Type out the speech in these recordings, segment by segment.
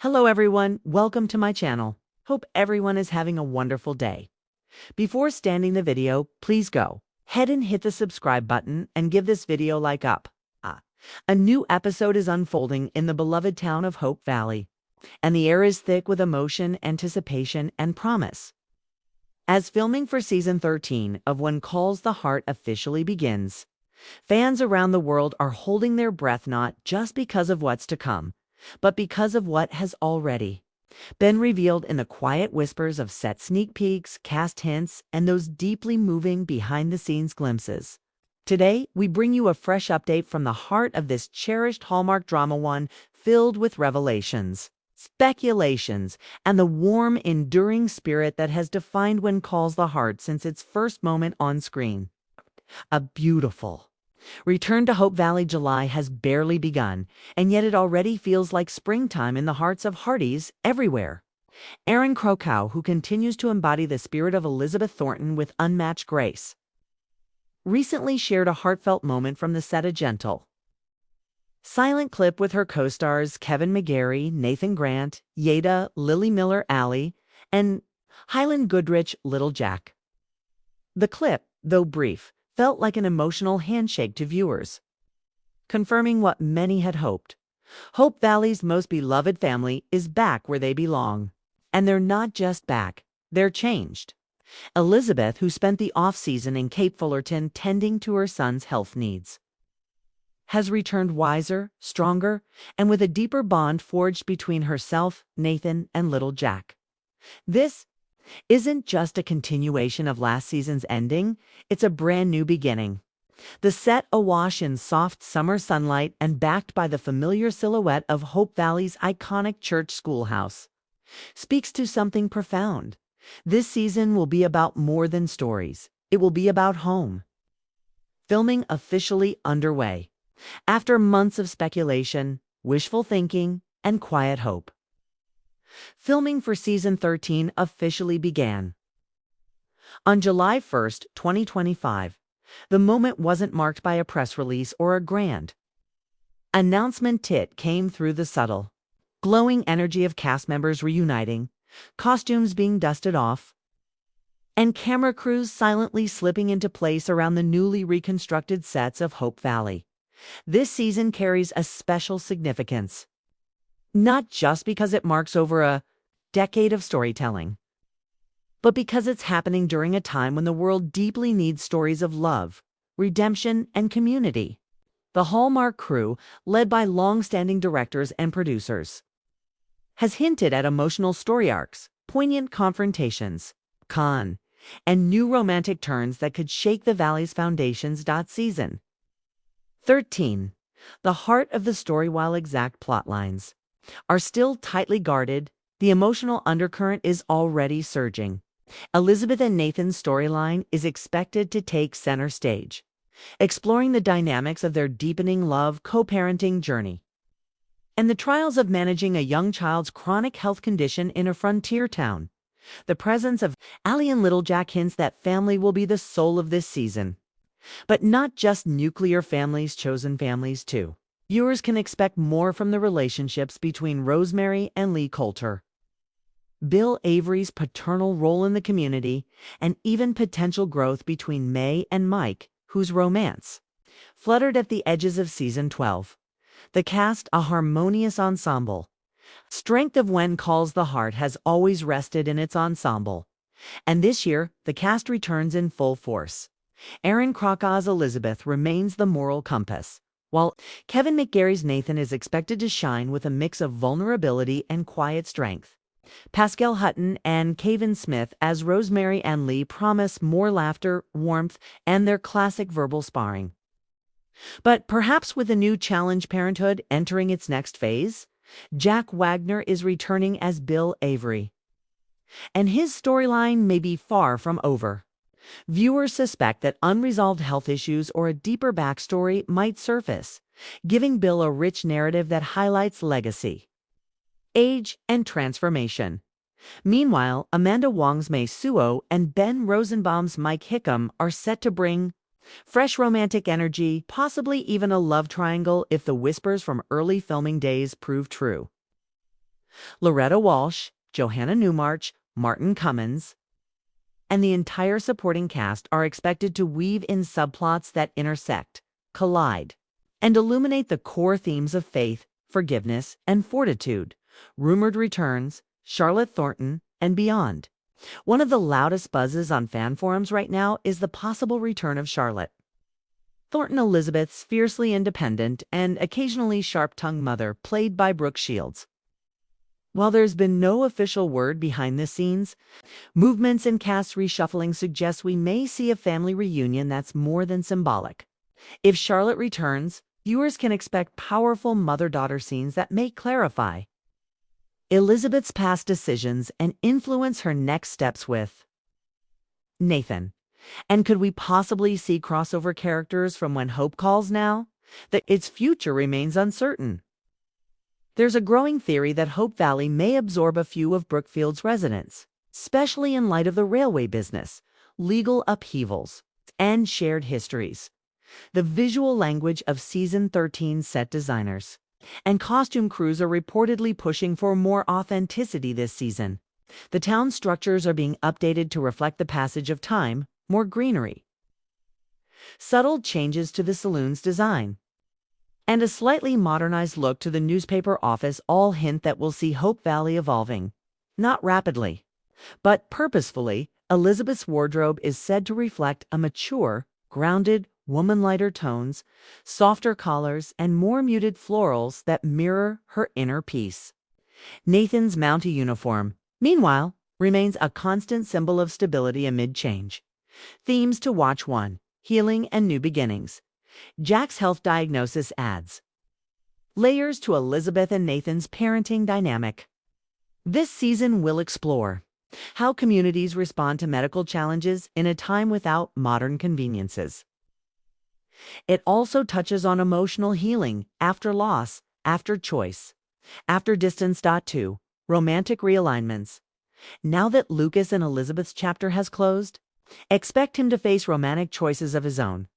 Hello everyone, welcome to my channel. Hope everyone is having a wonderful day. Before standing the video, please go ahead and hit the subscribe button and give this video a like up. A new episode is unfolding in the beloved town of Hope Valley, and the air is thick with emotion, anticipation, and promise. As filming for season 13 of When Calls the Heart officially begins, fans around the world are holding their breath not just because of what's to come, but because of what has already been revealed in the quiet whispers of set sneak peeks, cast hints, and those deeply moving behind-the-scenes glimpses. Today, we bring you a fresh update from the heart of this cherished Hallmark drama, one filled with revelations, speculations, and the warm, enduring spirit that has defined When Calls the Heart since its first moment on screen. A beautiful return to Hope Valley. July has barely begun, and yet it already feels like springtime in the hearts of Hearties everywhere. Erin Crocow, who continues to embody the spirit of Elizabeth Thornton with unmatched grace, recently shared a heartfelt moment from the set, a gentle, silent clip with her co-stars Kevin McGarry, Nathan Grant, Yada, Lily Miller Alley, and Hyland Goodrich Little Jack. The clip, though brief, felt like an emotional handshake to viewers, confirming what many had hoped. Hope Valley's most beloved family is back where they belong. And they're not just back, they're changed. Elizabeth, who spent the off-season in Cape Fullerton tending to her son's health needs, has returned wiser, stronger, and with a deeper bond forged between herself, Nathan, and little Jack. This isn't just a continuation of last season's ending, it's a brand new beginning. The set, awash in soft summer sunlight and backed by the familiar silhouette of Hope Valley's iconic church schoolhouse, speaks to something profound. This season will be about more than stories. It will be about home. Filming officially underway, after months of speculation, wishful thinking, and quiet hope. Filming for season 13 officially began on July 1st, 2025. The moment wasn't marked by a press release or a grand announcement. It came through the subtle, glowing energy of cast members reuniting, costumes being dusted off, and camera crews silently slipping into place around the newly reconstructed sets of Hope Valley. This season carries a special significance, not just because it marks over a decade of storytelling, but because it's happening during a time when the world deeply needs stories of love, redemption, and community. The Hallmark crew, led by long-standing directors and producers, has hinted at emotional story arcs, poignant confrontations, and new romantic turns that could shake the Valley's foundations. Season 13. The heart of the story, while exact plotlines are still tightly guarded, the emotional undercurrent is already surging. Elizabeth and Nathan's storyline is expected to take center stage, exploring the dynamics of their deepening love, co-parenting journey, and the trials of managing a young child's chronic health condition in a frontier town. The presence of Allie and little Jack hints that family will be the soul of this season. But not just nuclear families, chosen families too. Viewers can expect more from the relationships between Rosemary and Lee Coulter, Bill Avery's paternal role in the community, and even potential growth between May and Mike, whose romance fluttered at the edges of season 12. The cast, a harmonious ensemble. Strength of When Calls the Heart has always rested in its ensemble, and this year the cast returns in full force. Erin Crocow's Elizabeth remains the moral compass, while Kevin McGarry's Nathan is expected to shine with a mix of vulnerability and quiet strength. Pascal Hutton and Kevin Smith as Rosemary and Lee promise more laughter, warmth, and their classic verbal sparring. But perhaps with a new challenge, parenthood entering its next phase, Jack Wagner is returning as Bill Avery, and his storyline may be far from over. Viewers suspect that unresolved health issues or a deeper backstory might surface, giving Bill a rich narrative that highlights legacy, age, and transformation. Meanwhile, Amanda Wong's Mei Suo and Ben Rosenbaum's Mike Hickam are set to bring fresh romantic energy, possibly even a love triangle if the whispers from early filming days prove true. Loretta Walsh, Johanna Newmarch, Martin Cummins, and the entire supporting cast are expected to weave in subplots that intersect, collide, and illuminate the core themes of faith, forgiveness, and fortitude, rumored returns, Charlotte Thornton, and beyond. One of the loudest buzzes on fan forums right now is the possible return of Charlotte. Thornton Elizabeth's fiercely independent and occasionally sharp-tongued mother, played by Brooke Shields. While there's been no official word behind the scenes, movements and cast reshuffling suggest we may see a family reunion that's more than symbolic. If Charlotte returns, viewers can expect powerful mother-daughter scenes that may clarify Elizabeth's past decisions and influence her next steps with Nathan. And could we possibly see crossover characters from When Hope Calls now? That its future remains uncertain. There's a growing theory that Hope Valley may absorb a few of Brookfield's residents, especially in light of the railway business, legal upheavals, and shared histories. The visual language of Season 13 set designers and costume crews are reportedly pushing for more authenticity this season. The town structures are being updated to reflect the passage of time, more greenery, subtle changes to the saloon's design, and a slightly modernized look to the newspaper office all hint that we'll see Hope Valley evolving. Not rapidly, but purposefully. Elizabeth's wardrobe is said to reflect a mature, grounded, woman-lighter tones, softer collars, and more muted florals that mirror her inner peace. Nathan's Mountie uniform, meanwhile, remains a constant symbol of stability amid change. Themes to watch: 1. Healing and new beginnings. Jack's health diagnosis adds layers to Elizabeth and Nathan's parenting dynamic. This season will explore how communities respond to medical challenges in a time without modern conveniences. It also touches on emotional healing after loss, after choice, after distance. 2. Romantic realignments. Now that Lucas and Elizabeth's chapter has closed, expect him to face romantic choices of his own.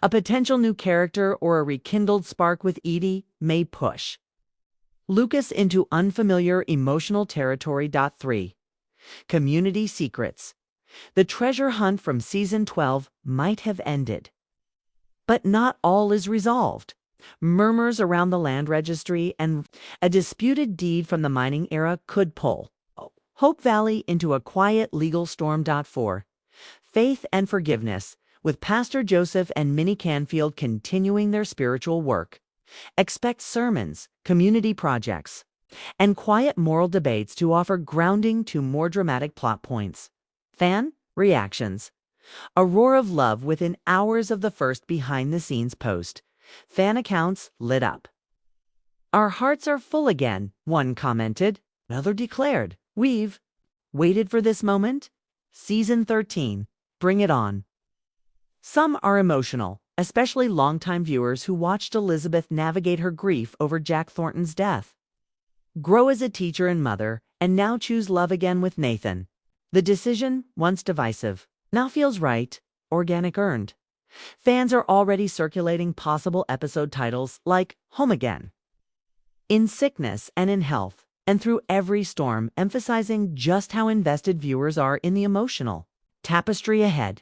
A potential new character or a rekindled spark with Edie may push Lucas into unfamiliar emotional territory. 3. Community secrets. The treasure hunt from Season 12 might have ended, but not all is resolved. Murmurs around the land registry and a disputed deed from the mining era could pull Hope Valley into a quiet legal storm. 4. Faith and forgiveness. With Pastor Joseph and Minnie Canfield continuing their spiritual work, expect sermons, community projects, and quiet moral debates to offer grounding to more dramatic plot points. Fan reactions. A roar of love within hours of the first behind-the-scenes post. Fan accounts lit up. "Our hearts are full again," one commented. Another declared, "We've waited for this moment. Season 13. Bring it on." Some are emotional, especially longtime viewers who watched Elizabeth navigate her grief over Jack Thornton's death, grow as a teacher and mother, and now choose love again with Nathan. The decision, once divisive, now feels right, organic, earned. Fans are already circulating possible episode titles like Home Again, In Sickness and in Health, and Through Every Storm, emphasizing just how invested viewers are in the emotional tapestry ahead.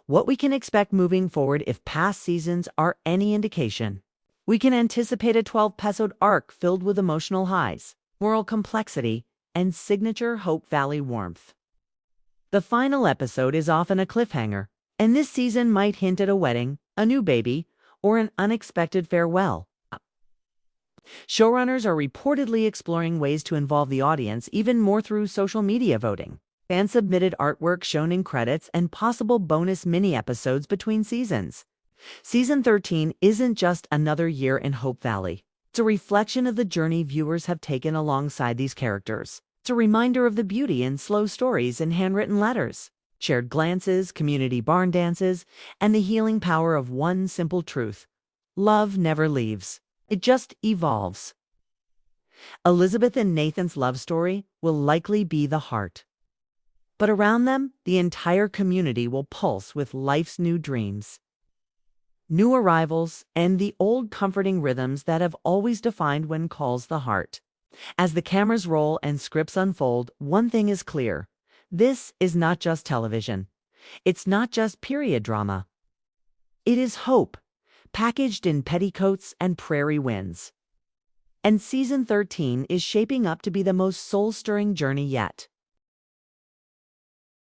What we can expect moving forward, if past seasons are any indication, we can anticipate a 12-episode arc filled with emotional highs, moral complexity, and signature Hope Valley warmth. The final episode is often a cliffhanger, and this season might hint at a wedding, a new baby, or an unexpected farewell. Showrunners are reportedly exploring ways to involve the audience even more through social media voting, fan-submitted artwork shown in credits, and possible bonus mini-episodes between seasons. Season 13 isn't just another year in Hope Valley. It's a reflection of the journey viewers have taken alongside these characters. It's a reminder of the beauty in slow stories and handwritten letters, shared glances, community barn dances, and the healing power of one simple truth: love never leaves. It just evolves. Elizabeth and Nathan's love story will likely be the heart, but around them, the entire community will pulse with life's new dreams, new arrivals, and the old comforting rhythms that have always defined When Calls the Heart. As the cameras roll and scripts unfold, one thing is clear. This is not just television. It's not just period drama. It is hope, packaged in petticoats and prairie winds. And season 13 is shaping up to be the most soul-stirring journey yet.